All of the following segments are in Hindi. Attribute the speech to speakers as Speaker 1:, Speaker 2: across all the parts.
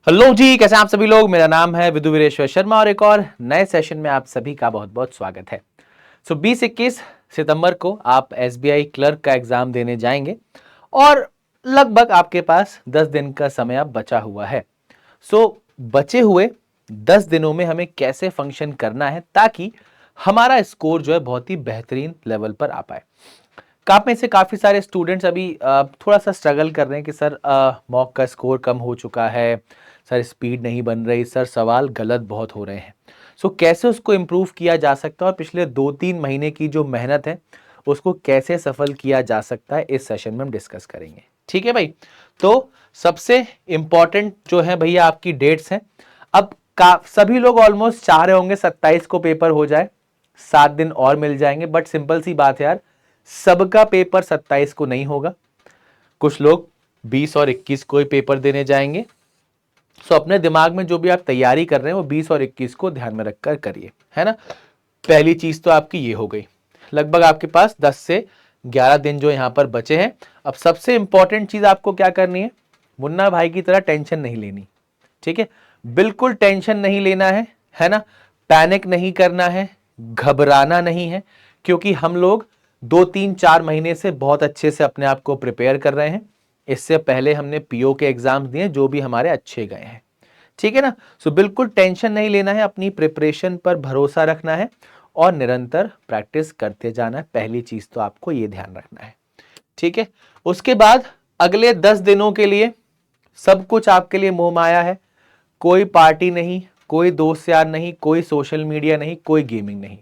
Speaker 1: हेलो जी, कैसे हैं आप सभी लोग। मेरा नाम है विदु वीरेश्वर शर्मा और एक और नए सेशन में आप सभी का बहुत बहुत स्वागत है। 20-21 सितंबर को आप एसबीआई क्लर्क का एग्जाम देने जाएंगे और लगभग आपके पास 10 दिन का समय अब बचा हुआ है। बचे हुए 10 दिनों में हमें कैसे फंक्शन करना है ताकि हमारा स्कोर जो है बहुत ही बेहतरीन लेवल पर आ पाए। आप में से काफ़ी सारे स्टूडेंट्स अभी थोड़ा सा स्ट्रगल कर रहे हैं कि सर मॉक का स्कोर कम हो चुका है, सर स्पीड नहीं बन रही, सर सवाल गलत बहुत हो रहे हैं। कैसे उसको इम्प्रूव किया जा सकता है और पिछले 2-3 महीने की जो मेहनत है उसको कैसे सफल किया जा सकता है, इस सेशन में हम डिस्कस करेंगे। ठीक है भाई। तो सबसे इंपॉर्टेंट जो है भैया आपकी डेट्स हैं। अब सभी लोग ऑलमोस्ट चाह रहे होंगे 27 को पेपर हो जाए, 7 दिन और मिल जाएंगे, बट सिंपल सी बात है यार, सबका पेपर 27 को नहीं होगा। कुछ लोग 20 और 21 को ही पेपर देने जाएंगे। अपने दिमाग में जो भी आप तैयारी कर रहे हैं वो 20 और 21 को ध्यान में रखकर करिए, है ना। पहली चीज तो आपकी ये हो गई। लगभग आपके पास 10 से 11 दिन जो यहां पर बचे हैं। अब सबसे इंपॉर्टेंट चीज आपको क्या करनी है, मुन्ना भाई की तरह टेंशन नहीं लेनी। ठीक है, बिल्कुल टेंशन नहीं लेना है ना। पैनिक नहीं करना है, घबराना नहीं है, क्योंकि हम लोग 2-3-4 महीने से बहुत अच्छे से अपने आप को प्रिपेयर कर रहे हैं। इससे पहले हमने पीओ के एग्जाम्स दिए जो भी हमारे अच्छे गए हैं। ठीक है ना। बिल्कुल टेंशन नहीं लेना है, अपनी प्रिपरेशन पर भरोसा रखना है और निरंतर प्रैक्टिस करते जाना है। पहली चीज तो आपको ये ध्यान रखना है। ठीक है। उसके बाद अगले 10 दिनों के लिए सब कुछ आपके लिए मोह माया है। कोई पार्टी नहीं, कोई दोस्त यार नहीं, कोई सोशल मीडिया नहीं, कोई गेमिंग नहीं।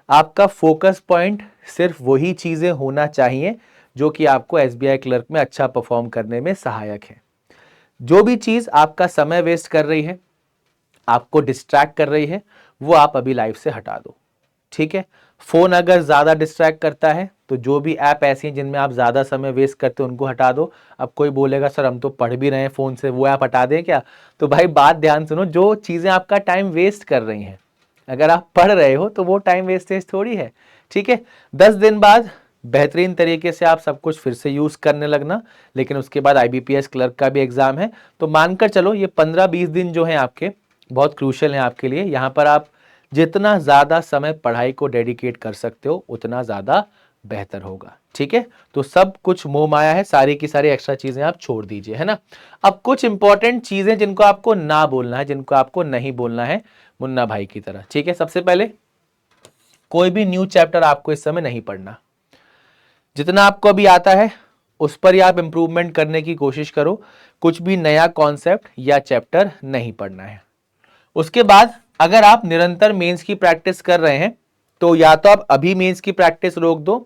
Speaker 1: आपका फोकस पॉइंट सिर्फ वही चीजें होना चाहिए जो कि आपको एसबीआई क्लर्क में अच्छा परफॉर्म करने में सहायक है। जो भी चीज आपका समय वेस्ट कर रही है, आपको डिस्ट्रैक्ट कर रही है, वो आप अभी लाइफ से हटा दो। ठीक है। फोन अगर ज्यादा डिस्ट्रैक्ट करता है तो जो भी ऐप ऐसी हैं जिनमें आप ज्यादा समय वेस्ट करते हो उनको हटा दो। अब कोई बोलेगा सर हम तो पढ़ भी रहे हैं फोन से, वो ऐप हटा दें क्या? तो भाई बात ध्यान सुनो, जो चीजें आपका टाइम वेस्ट कर रही हैं, अगर आप पढ़ रहे हो तो वो टाइम वेस्टेज थोड़ी है। ठीक है। 10 दिन बाद बेहतरीन तरीके से आप सब कुछ फिर से यूज करने लगना, लेकिन उसके बाद आईबीपीएस क्लर्क का भी एग्जाम है। तो मानकर चलो ये 15-20 दिन जो है आपके बहुत क्रूशियल है आपके लिए। यहां पर आप जितना ज्यादा समय पढ़ाई को डेडिकेट कर सकते हो उतना ज्यादा बेहतर होगा। ठीक है। तो सब कुछ मोह माया है, सारी की सारी एक्स्ट्रा चीजें आप छोड़ दीजिए, है ना। अब कुछ इंपॉर्टेंट चीजें जिनको आपको ना बोलना है, जिनको आपको नहीं बोलना है मुन्ना भाई की तरह। ठीक है। सबसे पहले कोई भी न्यू चैप्टर आपको इस समय नहीं पढ़ना। जितना आपको अभी आता है उस पर ही आप इंप्रूवमेंट करने की कोशिश करो। कुछ भी नया कॉन्सेप्ट या चैप्टर नहीं पढ़ना है। उसके बाद अगर आप निरंतर मेंस की प्रैक्टिस कर रहे हैं तो या तो आप अभी मेंस की प्रैक्टिस रोक दो,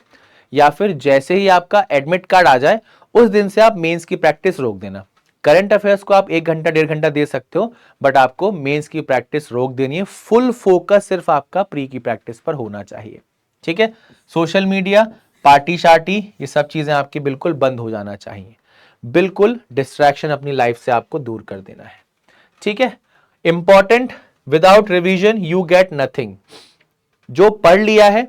Speaker 1: या फिर जैसे ही आपका एडमिट कार्ड आ जाए उस दिन से आप मेंस की प्रैक्टिस रोक देना। करंट अफेयर्स को आप 1 घंटा 1.5 घंटा दे सकते हो, बट आपको मेंस की प्रैक्टिस रोक देनी है। फुल फोकस सिर्फ आपका प्री की प्रैक्टिस पर होना चाहिए। ठीक है। सोशल मीडिया, पार्टी शार्टी, ये सब चीजें आपकी बिल्कुल बंद हो जाना चाहिए। बिल्कुल डिस्ट्रैक्शन अपनी लाइफ से आपको दूर कर देना है। ठीक है। Important, without revision you get nothing. जो पढ़ लिया है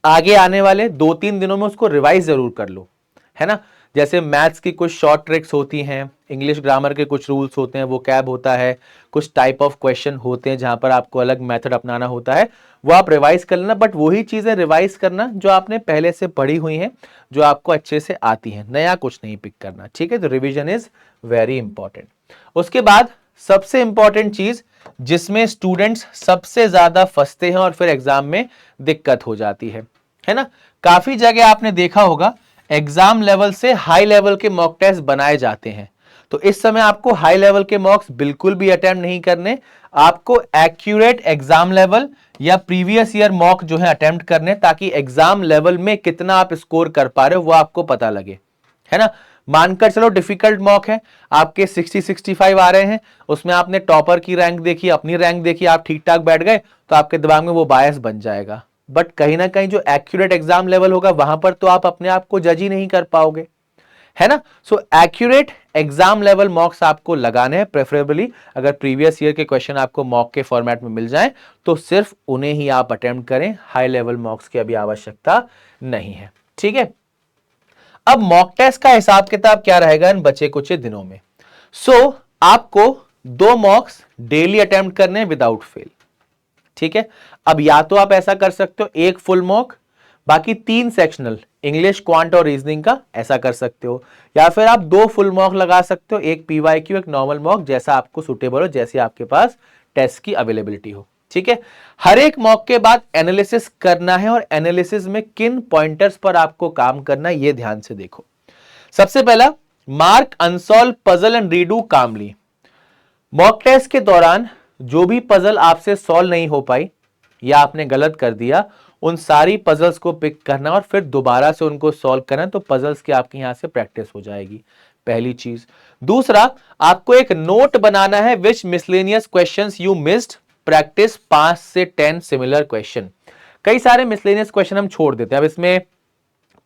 Speaker 1: आगे आने वाले 2-3 दिनों में उसको रिवाइज जरूर कर लो, है ना। जैसे मैथ्स की कुछ शॉर्ट ट्रिक्स होती हैं, इंग्लिश ग्रामर के कुछ रूल्स होते हैं, वो कैब होता है, कुछ टाइप ऑफ क्वेश्चन होते हैं जहां पर आपको अलग मेथड अपनाना होता है, वो आप रिवाइज कर लेना। बट वही चीजें रिवाइज करना जो आपने पहले से पढ़ी हुई हैं, जो आपको अच्छे से आती हैं, नया कुछ नहीं पिक करना। ठीक है। तो रिविजन इज वेरी इंपॉर्टेंट। उसके बाद सबसे इंपॉर्टेंट चीज जिसमें स्टूडेंट्स सबसे ज्यादा फंसते हैं और फिर एग्जाम में दिक्कत हो जाती है ना। काफी जगह आपने देखा होगा एग्जाम लेवल से हाई लेवल के मॉक टेस्ट बनाए जाते हैं। तो इस समय आपको हाई लेवल के मॉक्स बिल्कुल भी अटेम्प्ट नहीं करने। आपको एक्यूरेट एग्जाम लेवल या प्रीवियस ईयर मॉक जो है अटेम्प्ट करने, ताकि एग्जाम लेवल में कितना आप स्कोर कर पा रहे हो वो आपको पता लगे, है ना। मानकर चलो डिफिकल्ट मॉक है, आपके 60-65 आ रहे हैं, उसमें आपने टॉपर की रैंक देखी, अपनी रैंक देखी, आप ठीक ठाक बैठ गए, तो आपके दिमाग में वो बायस बन जाएगा। बट कहीं ना कहीं जो एक्यूरेट एग्जाम लेवल होगा वहां पर तो आप अपने आप को जज ही नहीं कर पाओगे, है ना। एक्यूरेट एग्जाम लेवल मॉक्स आपको लगाने हैं। प्रेफरेबली अगर प्रीवियस ईयर के क्वेश्चन आपको मॉक के फॉर्मेट में मिल जाए तो सिर्फ उन्हें ही आप अटेम्प्ट करें, हाई लेवल मॉक्स की अभी आवश्यकता नहीं है। ठीक है। अब मॉक टेस्ट का हिसाब किताब क्या रहेगा इन बचे कुछ दिनों में। आपको 2 मॉक्स डेली अटेम्प्ट करने हैं विदाउट फेल। ठीक है, अब या तो आप ऐसा कर सकते हो, एक फुल मॉक बाकी 3 सेक्शनल इंग्लिश, क्वांट और रीजनिंग का, ऐसा कर सकते हो। या फिर आप 2 फुल मॉक लगा सकते हो, एक पीवाईक्यू एक नॉर्मल मॉक, जैसा आपको सुटेबल हो, जैसे आपके पास टेस्ट की अवेलेबिलिटी हो। ठीक है, हर एक मॉक के बाद एनालिसिस करना है और एनालिसिस में किन पॉइंटर्स पर आपको काम करना है ये ध्यान से देखो। सबसे पहला, mark unsolved puzzle and redo calmly. Mock test के दौरान जो भी पजल आपसे सॉल्व नहीं हो पाई या आपने गलत कर दिया, उन सारी पजल्स को पिक करना और फिर दोबारा से उनको सॉल्व करना, तो पजल्स की आपकी यहां से प्रैक्टिस हो जाएगी, पहली चीज। दूसरा, आपको एक नोट बनाना है which miscellaneous questions you missed, practice 5 से 10 सिमिलर क्वेश्चन। कई सारे मिसलेनियस क्वेश्चन हम छोड़ देते हैं। अब इसमें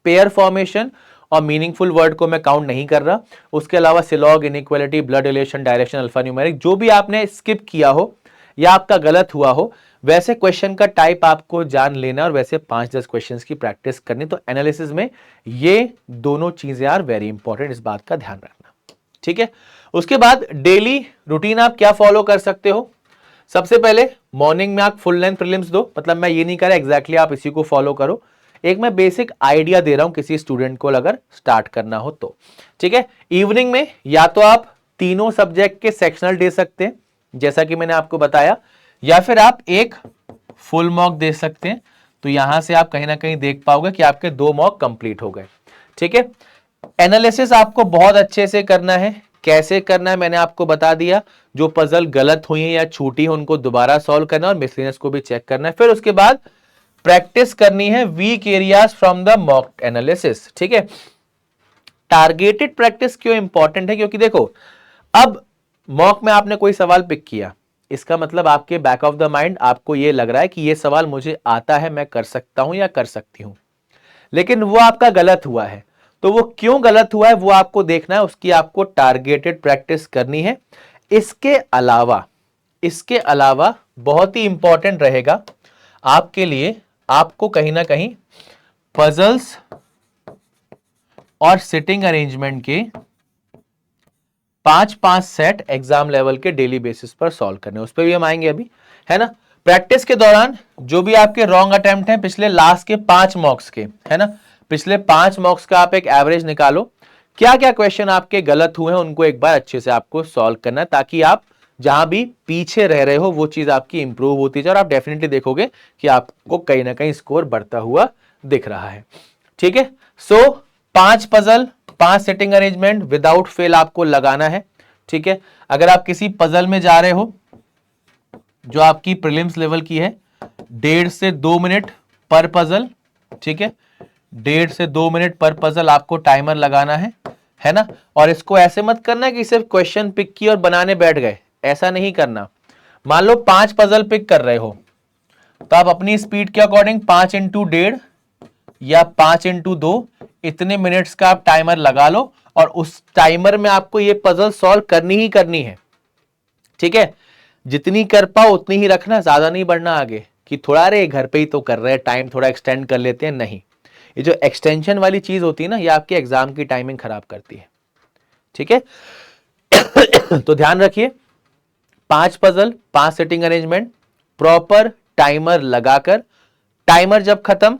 Speaker 1: पेयर फॉर्मेशन और मीनिंगफुल वर्ड को मैं काउंट नहीं कर रहा, उसके अलावा syllog, inequality, blood relation, direction, alpha numeric, जो भी आपने स्किप किया हो या आपका गलत हुआ हो, वैसे क्वेश्चन का टाइप आपको जान लेना और वैसे 5-10 क्वेश्चंस की प्रैक्टिस करनी। तो एनालिसिस में ये दोनों चीजें आर वेरी इंपॉर्टेंट, इस बात का ध्यान रखना। ठीक है, उसके बाद डेली रूटीन आप क्या फॉलो कर सकते हो। सबसे पहले मॉर्निंग में आप फुल लेंथ प्रीलिम्स दो, मतलब मैं ये नहीं कह रहा एग्जैक्टली आप इसी को फॉलो करो, एक मैं बेसिक आइडिया दे रहा हूं किसी स्टूडेंट को अगर स्टार्ट करना हो तो। ठीक है, इवनिंग में या तो आप तीनों सब्जेक्ट के सेक्शनल दे सकते हैं जैसा कि मैंने आपको बताया, या फिर आप एक फुल मॉक दे सकते हैं। तो यहां से आप कहीं ना कहीं देख पाओगे कि आपके 2 मॉक कंप्लीट हो गए। ठीक है, एनालिसिस आपको बहुत अच्छे से करना है। कैसे करना है मैंने आपको बता दिया, जो पजल गलत हुई है या छूटी है उनको दोबारा सॉल्व करना और मिसलेनियस को भी चेक करना है। फिर उसके बाद प्रैक्टिस करनी है weak areas from the mock analysis. ठीक है, टारगेटेड प्रैक्टिस क्यों इंपॉर्टेंट है, क्योंकि देखो अब मॉक में आपने कोई सवाल पिक किया, इसका मतलब आपके बैक ऑफ द माइंड आपको यह लग रहा है कि यह सवाल मुझे आता है, मैं कर सकता हूं या कर सकती हूं, लेकिन वो आपका गलत हुआ है। तो वो क्यों गलत हुआ है वो आपको देखना है, उसकी आपको टारगेटेड प्रैक्टिस करनी है। इसके अलावा बहुत ही इंपॉर्टेंट रहेगा आपके लिए, आपको कहीं ना कहीं पजल्स और सिटिंग अरेंजमेंट के 5-5 सेट एग्जाम लेवल के डेली बेसिस पर सॉल्व करने, उस पर भी हम आएंगे अभी, है ना। प्रैक्टिस के दौरान जो भी आपके रॉन्ग अटेम्प्ट हैं पिछले लास्ट के 5 मॉक्स के, है ना, पिछले 5 मॉक्स का आप एक एवरेज निकालो, क्या क्या क्वेश्चन आपके गलत हुए हैं उनको एक बार अच्छे से आपको सॉल्व करना है, ताकि आप जहां भी पीछे रह रहे हो वो चीज आपकी इंप्रूव होती जाए और आप डेफिनेटली देखोगे कि आपको कहीं ना कहीं स्कोर बढ़ता हुआ दिख रहा है। ठीक है, सो 5 puzzle 5 setting arrangement without fail आपको लगाना है। ठीक है, अगर आप किसी पजल में जा रहे हो जो आपकी प्रीलिम्स लेवल की है, 1.5 से 2 मिनट पर पजल। ठीक है, 1.5 से 2 मिनट पर पजल आपको टाइमर लगाना है ना। और इसको ऐसे मत करना कि सिर्फ क्वेश्चन पिक किए और बनाने बैठ गए, ऐसा नहीं करना। मान लो 5 पजल पिक कर रहे हो तो आप अपनी स्पीड के अकॉर्डिंग 5 × 1.5 या 5 × 2 इतने मिनट्स का आप टाइमर लगा लो और उस टाइमर में आपको ये पजल सॉल्व करनी ही करनी है। ठीक है, जितनी कर पाओ उतनी ही रखना, ज्यादा नहीं बढ़ना आगे कि थोड़ा रे घर पे ही तो कर रहे हैं, टाइम थोड़ा एक्सटेंड कर लेते हैं, नहीं। ये जो एक्सटेंशन वाली चीज होती है ना, ये आपके एग्जाम की टाइमिंग खराब करती है। ठीक है तो ध्यान रखिए, 5 puzzle 5 setting arrangement, proper timer लगाकर, टाइमर जब खत्म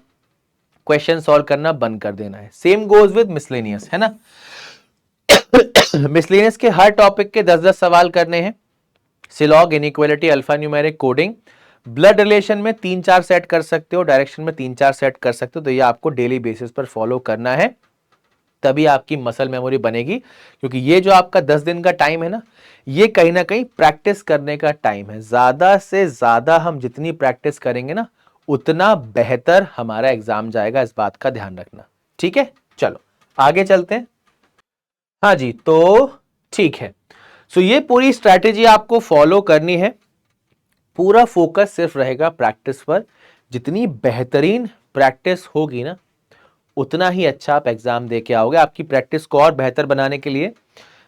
Speaker 1: क्वेश्चन सॉल्व करना बंद कर देना है। सेम गोज विद मिसलेनियस, है ना। मिसलेनियस के हर टॉपिक के 10-10 सवाल करने हैं। Syllog, inequality, alpha numeric, coding, blood relation में 3-4 सेट कर सकते हो, डायरेक्शन में 3-4 सेट कर सकते हो। तो ये आपको डेली बेसिस पर फॉलो करना है, तभी आपकी मसल मेमोरी बनेगी। क्योंकि ये जो आपका 10 दिन का टाइम है ना, ये कहीं ना कहीं प्रैक्टिस करने का टाइम है। ज्यादा से ज्यादा हम जितनी प्रैक्टिस करेंगे ना, उतना बेहतर हमारा एग्जाम जाएगा, इस बात का ध्यान रखना। ठीक है, चलो आगे चलते हैं। हाँ जी, तो ठीक है, सो ये पूरी स्ट्रैटेजी आपको फॉलो करनी है। पूरा फोकस सिर्फ रहेगा प्रैक्टिस पर। जितनी बेहतरीन प्रैक्टिस होगी ना, उतना ही अच्छा आप एग्जाम दे के आओगे। आपकी प्रैक्टिस को और बेहतर बनाने के लिए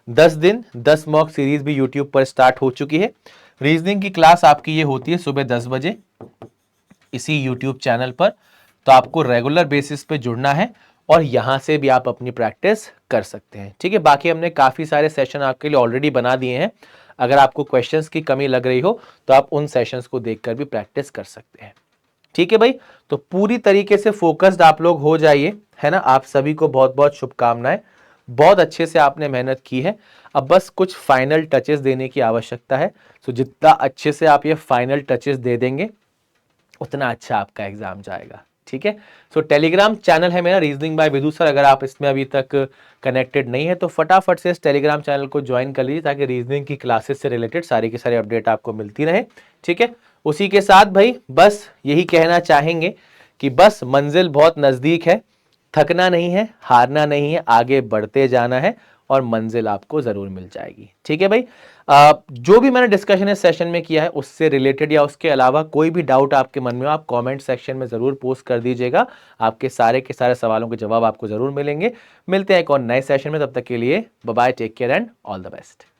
Speaker 1: 10 दिन 10 मॉक सीरीज भी यूट्यूब पर स्टार्ट हो चुकी है। रीजनिंग की क्लास आपकी ये होती है सुबह 10 बजे इसी यूट्यूब चैनल पर। तो आपको रेगुलर बेसिस पे जुड़ना है और यहाँ से भी आप अपनी प्रैक्टिस कर सकते हैं। ठीक है, बाकी हमने काफ़ी सारे सेशन आपके लिए ऑलरेडी बना दिए हैं। अगर आपको क्वेश्चंस की कमी लग रही हो तो आप उन सेशंस को देखकर भी प्रैक्टिस कर सकते हैं। ठीक है भाई, तो पूरी तरीके से फोकस्ड आप लोग हो जाइए, है ना। आप सभी को बहुत बहुत शुभकामनाएं, बहुत अच्छे से आपने मेहनत की है। अब बस कुछ फाइनल टचेस देने की आवश्यकता है। तो जितना अच्छे से आप ये फाइनल टचेस दे देंगे उतना अच्छा आपका एग्जाम जाएगा। ठीक है, सो टेलीग्राम चैनल है मेरा रीजनिंग बाय विदु सर, अगर आप इसमें अभी तक कनेक्टेड नहीं है तो फटाफट से इस टेलीग्राम चैनल को ज्वाइन कर लीजिए ताकि रीजनिंग की क्लासेस से रिलेटेड सारी की सारी अपडेट आपको मिलती रहे। ठीक है, उसी के साथ भाई बस यही कहना चाहेंगे कि बस मंजिल बहुत नजदीक है, थकना नहीं है, हारना नहीं है, आगे बढ़ते जाना है और मंजिल आपको जरूर मिल जाएगी। ठीक है भाई, जो भी मैंने डिस्कशन इस सेशन में किया है उससे रिलेटेड या उसके अलावा कोई भी डाउट आपके मन में हो, आप कमेंट सेक्शन में जरूर पोस्ट कर दीजिएगा। आपके सारे के सारे सवालों के जवाब आपको जरूर मिलेंगे। मिलते हैं एक और नए सेशन में, तब तक के लिए bye bye, take care and all the best.